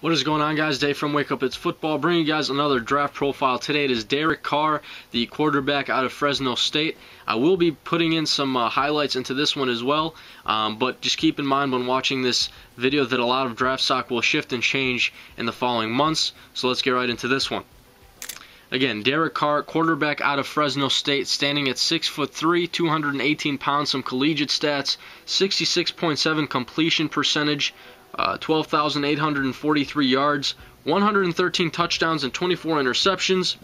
What is going on, guys? Dave from Wake Up It's Football, bringing you guys another draft profile. Today it is Derek Carr, the quarterback out of Fresno State. I will be putting in some highlights into this one as well, but just keep in mind when watching this video that a lot of draft stock will shift and change in the following months. So let's get right into this one. Again, Derek Carr, quarterback out of Fresno State, standing at 6'3", 218 pounds, some collegiate stats, 66.7 completion percentage, 12,843 yards, 113 touchdowns, and 24 interceptions.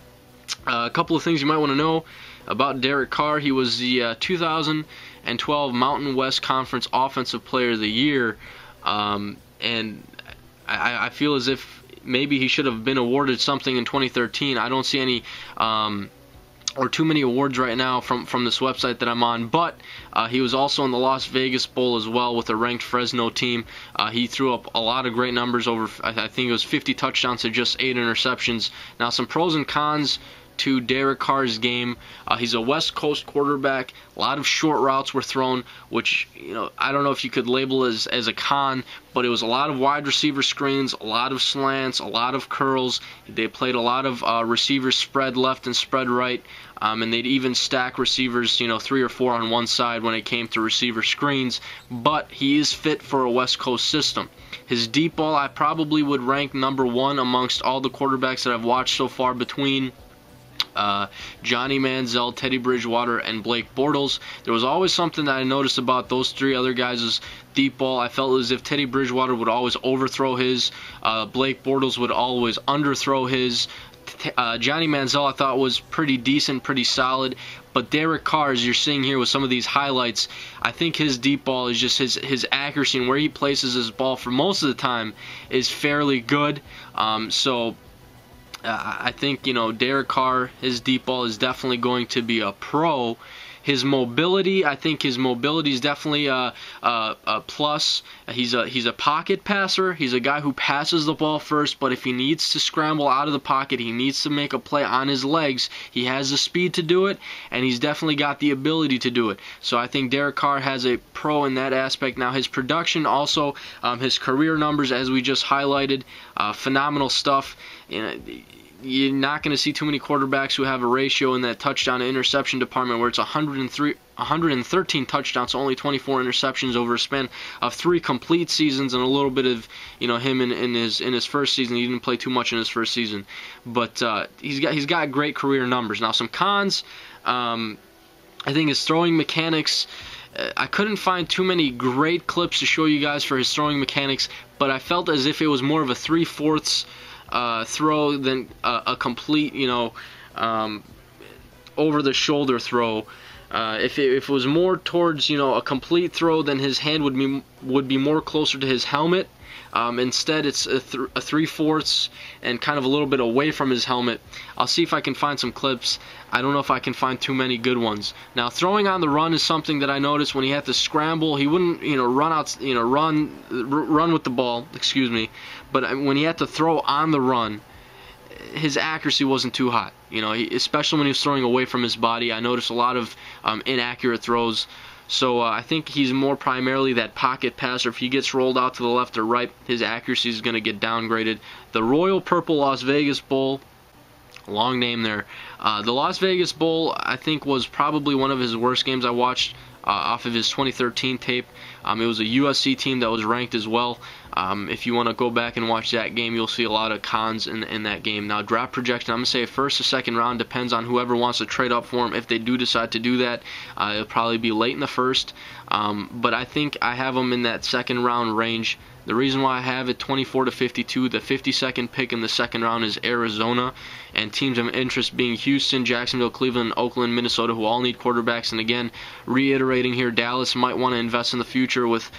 A couple of things you might want to know about Derek Carr. He was the 2012 Mountain West Conference Offensive Player of the Year, and I feel as if maybe he should have been awarded something in 2013. I don't see any or too many awards right now from this website that I'm on, but he was also in the Las Vegas Bowl as well with a ranked Fresno team. He threw up a lot of great numbers, over I think it was 50 touchdowns to just 8 interceptions. Now, some pros and cons to Derek Carr's game. He's a West Coast quarterback. A lot of short routes were thrown, which, I don't know if you could label as a con, but it was a lot of wide receiver screens, a lot of slants, a lot of curls. They played a lot of receivers spread left and spread right, and they'd even stack receivers, 3 or 4 on one side when it came to receiver screens. But he is fit for a West Coast system. His deep ball, I probably would rank #1 amongst all the quarterbacks that I've watched so far, between Johnny Manziel, Teddy Bridgewater, and Blake Bortles. There was always something that I noticed about those 3 other guys' deep ball. I felt as if Teddy Bridgewater would always overthrow his, Blake Bortles would always underthrow his. Johnny Manziel I thought was pretty decent, pretty solid, but Derek Carr, as you're seeing here with some of these highlights, I think his deep ball is just his accuracy and where he places his ball for most of the time is fairly good. I think, Derek Carr, his deep ball is definitely going to be a pro. His mobility, I think his mobility is definitely a plus. He's a pocket passer. He's a guy who passes the ball first, but if he needs to scramble out of the pocket, he needs to make a play on his legs, he has the speed to do it, and he's definitely got the ability to do it. So I think Derek Carr has a pro in that aspect. Now, his production also, his career numbers, as we just highlighted, phenomenal stuff. You're not going to see too many quarterbacks who have a ratio in that touchdown to interception department where it's 113 touchdowns, only 24 interceptions over a span of 3 complete seasons, and a little bit of him in his first season. He didn't play too much in his first season, but he's got great career numbers. Now, some cons. I think his throwing mechanics. I couldn't find too many great clips to show you guys for his throwing mechanics, but I felt as if it was more of a 3/4 throw than a complete, over-the-shoulder throw. If it was more towards, a complete throw, then his hand would be more closer to his helmet. Instead, it's a 3/4 and kind of a little bit away from his helmet. I'll see if I can find some clips. I don't know if I can find too many good ones. Now, throwing on the run is something that I noticed. When he had to scramble, he wouldn't, run with the ball. Excuse me. But when he had to throw on the run, his accuracy wasn't too hot. Especially when he was throwing away from his body, I noticed a lot of inaccurate throws. So I think he's more primarily that pocket passer. If he gets rolled out to the left or right, his accuracy is going to get downgraded. The Royal Purple Las Vegas Bowl, long name there. The Las Vegas Bowl, I think, was probably one of his worst games I watched off of his 2013 tape. It was a USC team that was ranked as well. If you want to go back and watch that game, you'll see a lot of cons in that game. Now, draft projection, I'm going to say first or second round, depends on whoever wants to trade up for him. If they do decide to do that, it'll probably be late in the first. But I think I have him in that second round range. The reason why I have it 24 to 52, the 52nd pick in the second round is Arizona, and teams of interest being Houston, Jacksonville, Cleveland, Oakland, Minnesota, who all need quarterbacks. And again, reiterating here, Dallas might want to invest in the future with,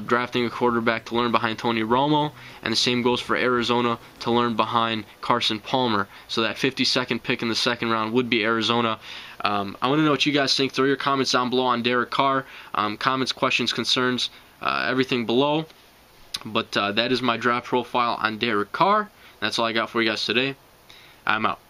drafting a quarterback to learn behind Tony Romo, and the same goes for Arizona to learn behind Carson Palmer. So that 52nd pick in the second round would be Arizona. I want to know what you guys think. Throw your comments down below on Derek Carr. Comments, questions, concerns, everything below. But that is my draft profile on Derek Carr. That's all I got for you guys today. I'm out.